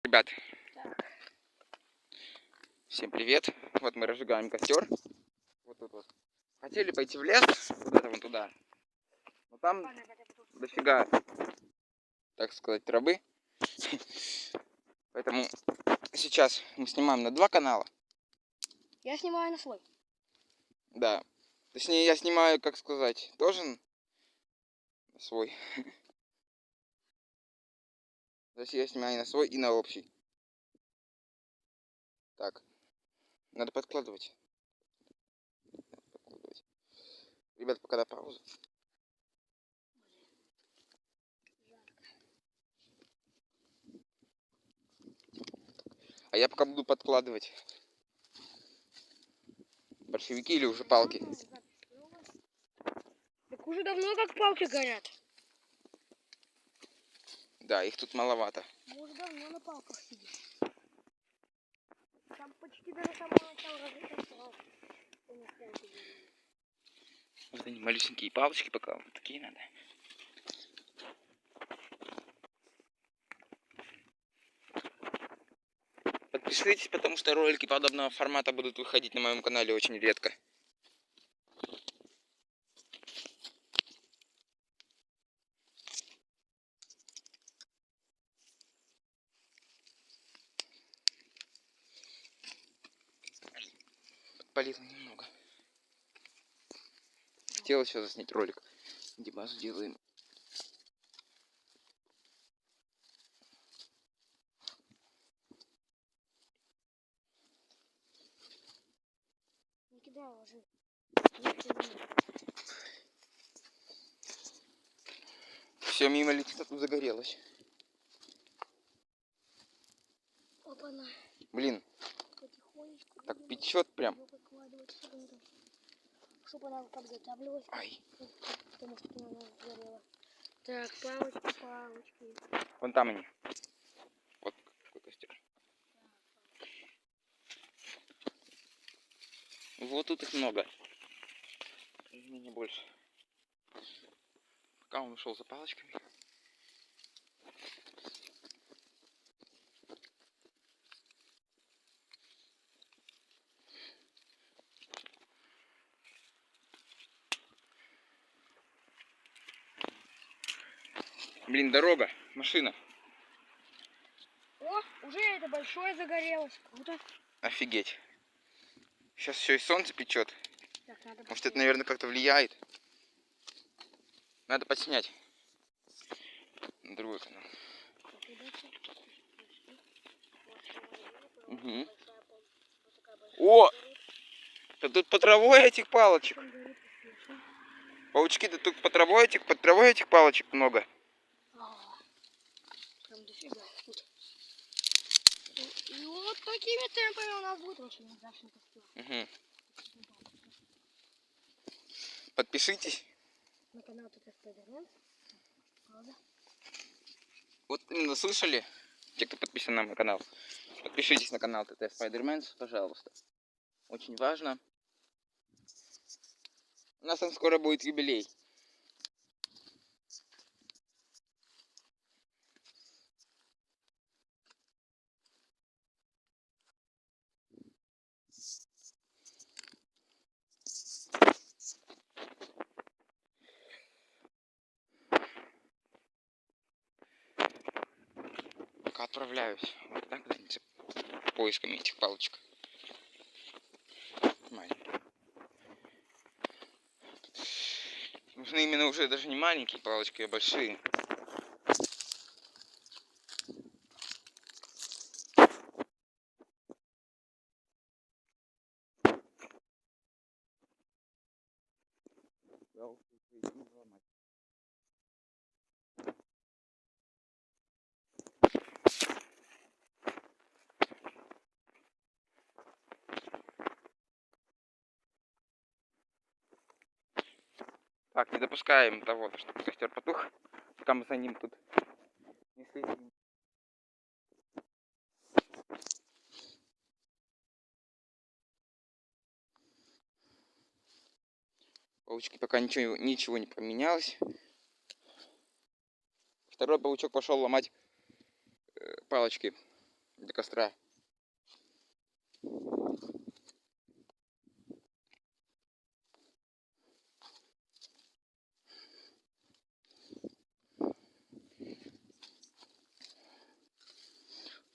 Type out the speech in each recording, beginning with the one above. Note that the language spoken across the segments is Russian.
Ребят, всем привет. Вот мы разжигаем костер. Вот тут вот. Хотели пойти в лес, куда-то вон туда. Но там дофига, так сказать, травы. Поэтому сейчас мы снимаем на 2 канала. Я снимаю на свой. Да. Точнее, я снимаю, как сказать, тоже на свой. Значит, я снимаю и на свой, и на общий. Так. Надо подкладывать. Ребят, пока на паузу. А я пока буду подкладывать. Борщевики или уже палки? Так уже давно как палки горят. Да, их тут маловато. Мы уже давно на палках сидим. Там почти даже самого начала разрешено. Вот они малюсенькие палочки пока. Вот такие надо. Подписывайтесь, потому что ролики подобного формата будут выходить на моем канале очень редко. Подпалил немного. Хотел еще заснять ролик, где базу делаем. Не кидай, ложи. Все мимо летит, а тут загорелось. Опа-на. Блин, Потихонечку. так печет прям. Чтобы она подготавливалась. Ай. Потому что она сгорела. Так, палочки, палочки. Вон там они. Вот какой костер. Вот тут их много. Не больше. Пока он ушел за палочками. Блин, дорога, машина. О, уже это большое загорелось. Круто. Офигеть. Сейчас еще и солнце печет. Так, надо Может, это, наверное, как-то влияет. Надо подснять. На другой канал. Угу. О! Да тут по травой этих палочек. Паучки, да тут по травой этих палочек много. Прям дофига тут. И вот такими темпами у нас будет очень удачный костер. Угу. Подпишитесь. На канал ТТ Spider-Man. Правда? Вот именно слышали, те, кто подписан на мой канал. Подпишитесь на канал ТТ Spider-Man, пожалуйста. Очень важно. У нас там скоро будет юбилей. Пока отправляюсь вот так вот, поисками этих палочек. Маленькие. Нужны именно уже даже не маленькие палочки, а большие. Так, не допускаем того, чтобы костер потух, пока мы за ним тут не следим. Паучки пока ничего не поменялось. Второй паучок пошел ломать палочки До костра.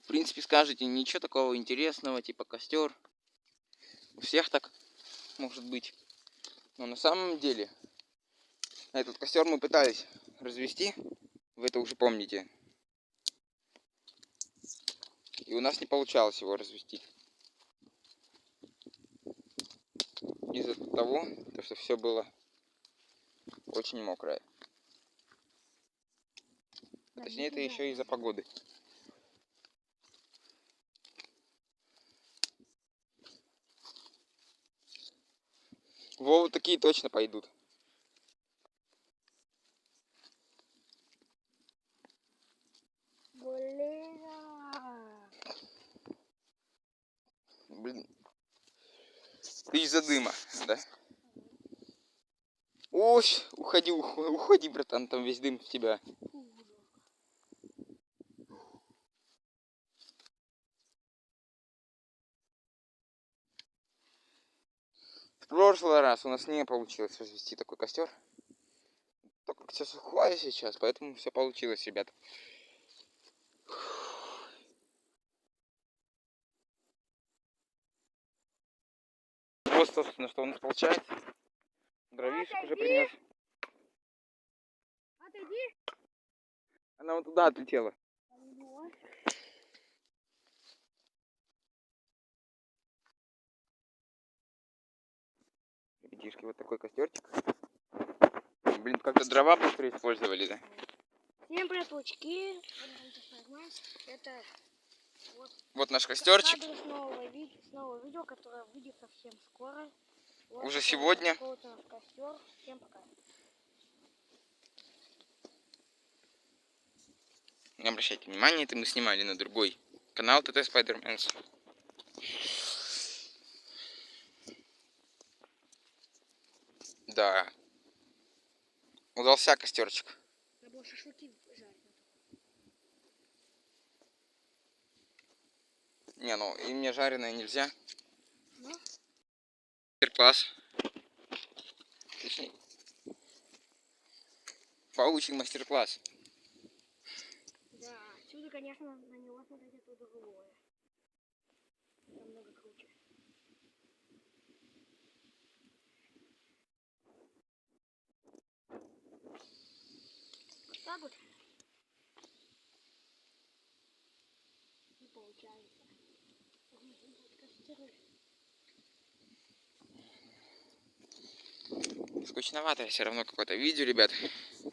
В принципе, скажете, ничего такого интересного, типа костер. У всех так может быть. Но на самом деле, этот костер мы пытались развести. Вы это уже помните. И у нас не получалось его развести. Из-за того, что все было очень мокрое. Точнее, это еще из-за погоды. Вот такие точно пойдут. Блин. Ты из-за дыма, да? Ой, уходи, братан, там весь дым в тебя. В прошлый раз у нас не получилось развести такой костер. Так как все сухое сейчас, поэтому все получилось, ребята. Вот, собственно, что у нас получается. Дровишек уже принес. Отойди. Она вот туда отлетела. Ребятишки, вот такой костерчик. Блин, как-то дрова быстро использовали, да? Всем привет, паучки. Это Вот наш костерчик. кадры с нового видео, которое выйдет совсем скоро. Вот Уже сегодня. вот у нас костер. Всем пока. Не обращайте внимания, это мы снимали на другой канал ТТ Spider-Man. Да. Удался костерчик. Надо было шашлыки жарить. Не, ну и мне жареное нельзя. Ну? Мастер-класс. Паучий мастер-класс. Да, отсюда, конечно, на него смотреть это другое. Намного круче. Вот так вот. Не получается. Костеры. Скучновато все равно какое-то видео, ребят.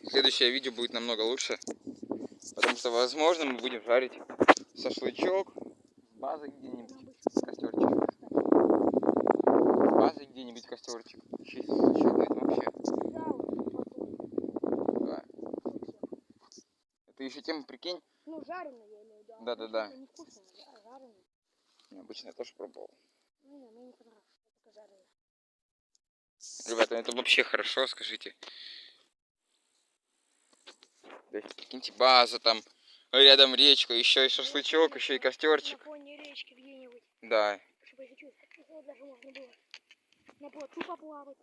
Следующее видео будет намного лучше. Потому что, возможно, мы будем жарить шашлычок с базой где-нибудь. Костерчик. С базой где-нибудь костерчик. Еще и шашлычок, это вообще. Да. Это еще тема, прикинь. Ну, жареный, я имею в виду. Да-да-да. Это невкусно, да, жареный. Обычно я тоже пробовал. Не, мне не понравилось. Это жареный. Ребята, это вообще хорошо, скажите. То есть, прикиньте, база там, рядом речка, еще и шашлычок, еще и костерчик. На фоне речки где-нибудь. Да. Чтобы чуть-чуть, даже можно было на плоту поплавать.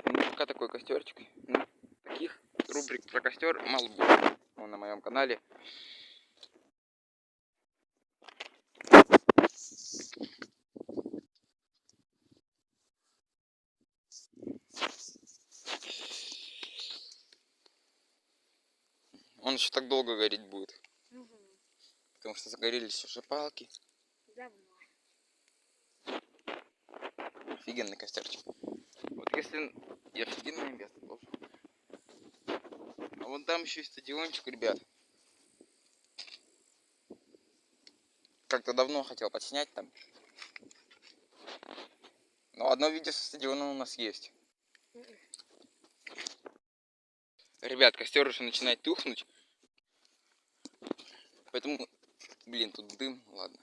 Ну, пока такой костерчик. Ну, таких рубрик про костер мало будет на моем канале. Он еще так долго гореть будет. Угу. Потому что загорелись уже палки. Давно. Офигенный костерчик. Вот если... И офигенное место тоже. А вон там еще и стадиончик, ребят. Как-то давно хотел подснять там. Но одно видео со стадиона у нас есть. Ребят, костер уже начинает тухнуть. Поэтому, блин, тут дым, ладно.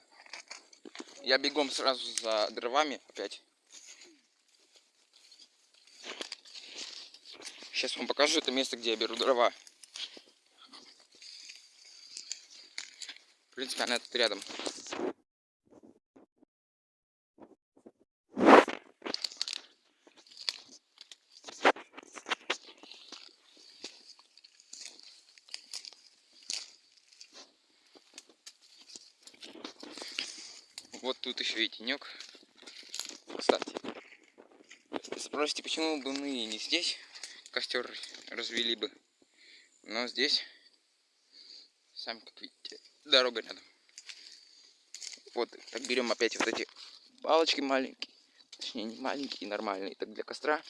Я бегом сразу за дровами опять. Сейчас вам покажу это место, где я беру дрова. В принципе, она тут рядом. Вот тут еще и тенек. Кстати, спросите, почему бы мы не здесь костер развели бы, но здесь, сами как видите, дорога рядом. Вот так берем опять вот эти палочки маленькие, точнее не маленькие, нормальные, так для костра.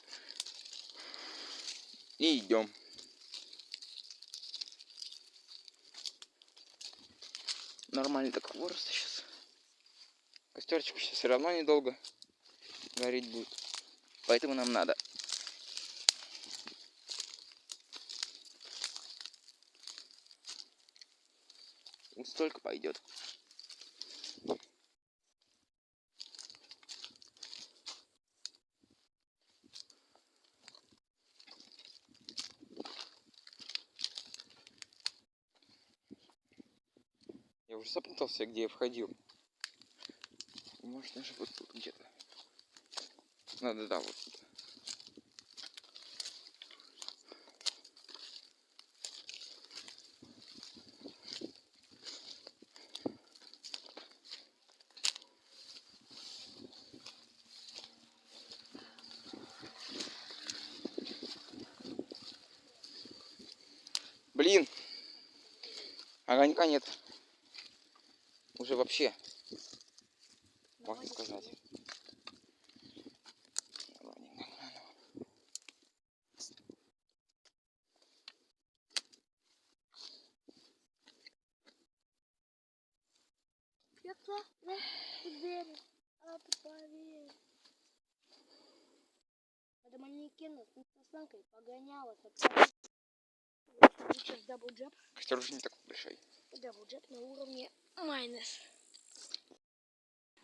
И идем. Нормально так хвороста сейчас. Костерчик сейчас все равно недолго гореть будет. Поэтому нам надо. Вот столько пойдет. Я уже запутался, где я входил. Может, даже вот тут где-то. Надо, да, вот тут. Блин! Огонька нет. Уже вообще, можно сказать. Это манекен с санкой погонялась. Сейчас даблджеп. Костер уже не такой большой. Даблджеп на уровне майнес.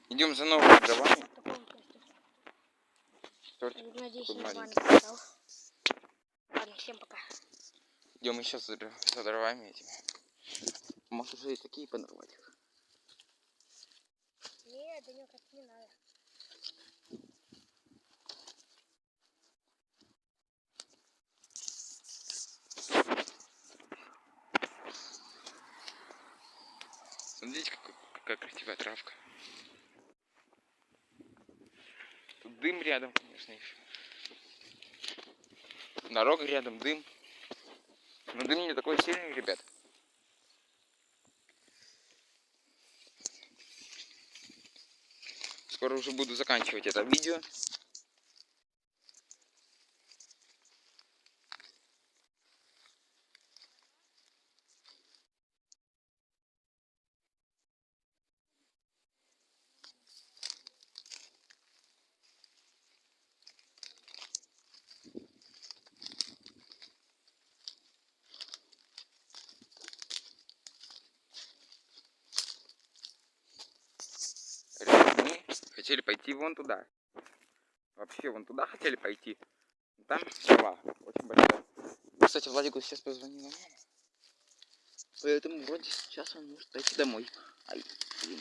Идем за новыми дровами. Надеюсь, я с вами маленький. сказал. Ладно, всем пока. Идем еще за дровами этими. Может уже и такие понарвать их. Нет, да нет, не надо. Смотрите, какая красивая травка. Тут дым рядом, конечно, еще. Дорога рядом, дым. Но дым не такой сильный, ребят. Скоро уже буду заканчивать это видео. Мы хотели пойти вон туда. Вообще вон туда хотели пойти. Там трава очень большая. Кстати, Владику сейчас позвонила мама. Поэтому вроде сейчас он может пойти домой. Ай, блин.